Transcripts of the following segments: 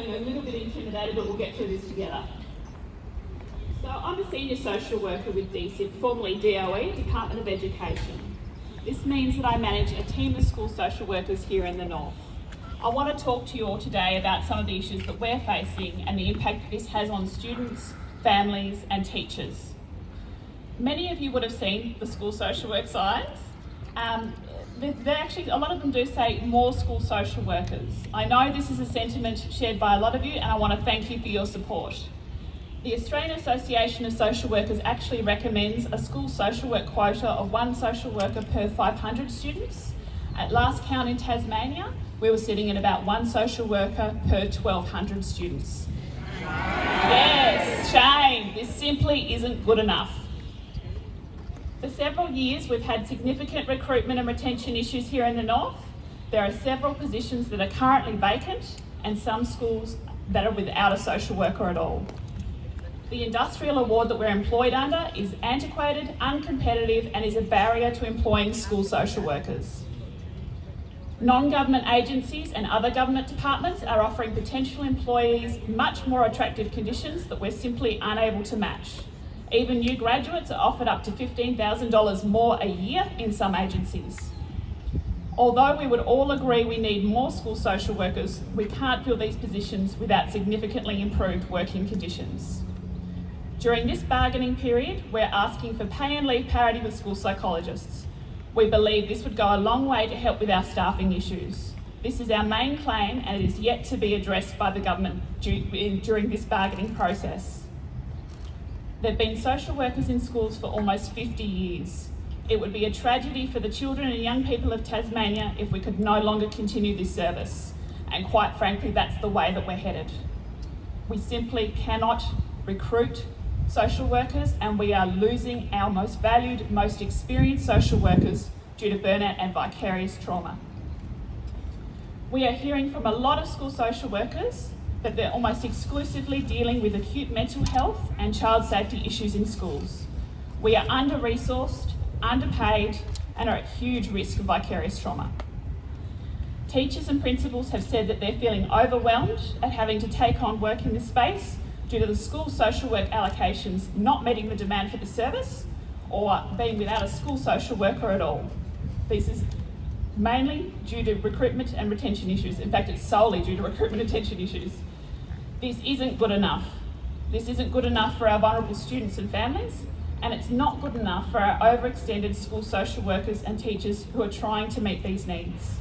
feeling a little bit intimidated, but we'll get through this together. So I'm a senior social worker with DSIP, formerly DOE, Department of Education. This means that I manage a team of school social workers here in the North. I want to talk to you all today about some of the issues that we're facing and the impact this has on students, families and teachers. Many of you would have seen the school social work signs. A lot of them do say more school social workers. I know this is a sentiment shared by a lot of you, and I want to thank you for your support. The Australian Association of Social Workers actually recommends a school social work quota of 1 social worker per 500 students. At last count in Tasmania, we were sitting at about 1 social worker per 1,200 students. Yes, shame. This simply isn't good enough. For several years, we've had significant recruitment and retention issues here in the North. There are several positions that are currently vacant and some schools that are without a social worker at all. The industrial award that we're employed under is antiquated, uncompetitive, and is a barrier to employing school social workers. Non-government agencies and other government departments are offering potential employees much more attractive conditions that we're simply unable to match. Even new graduates are offered up to $15,000 more a year in some agencies. Although we would all agree we need more school social workers, we can't fill these positions without significantly improved working conditions. During this bargaining period, we're asking for pay and leave parity with school psychologists. We believe this would go a long way to help with our staffing issues. This is our main claim and it is yet to be addressed by the government during this bargaining process. There have been social workers in schools for almost 50 years. It would be a tragedy for the children and young people of Tasmania if we could no longer continue this service. And quite frankly, that's the way that we're headed. We simply cannot recruit social workers and we are losing our most valued, most experienced social workers due to burnout and vicarious trauma. We are hearing from a lot of school social workers that they're almost exclusively dealing with acute mental health and child safety issues in schools. We are under-resourced, underpaid, and are at huge risk of vicarious trauma. Teachers and principals have said that they're feeling overwhelmed at having to take on work in this space due to the school social work allocations not meeting the demand for the service or being without a school social worker at all. This is mainly due to recruitment and retention issues. In fact, it's solely due to recruitment and retention issues. This isn't good enough. This isn't good enough for our vulnerable students and families, and it's not good enough for our overextended school social workers and teachers who are trying to meet these needs.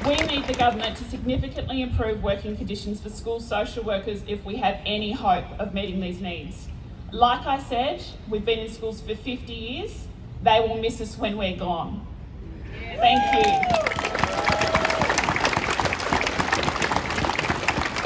We need the government to significantly improve working conditions for school social workers if we have any hope of meeting these needs. Like I said, we've been in schools for 50 years. They will miss us when we're gone. Thank you.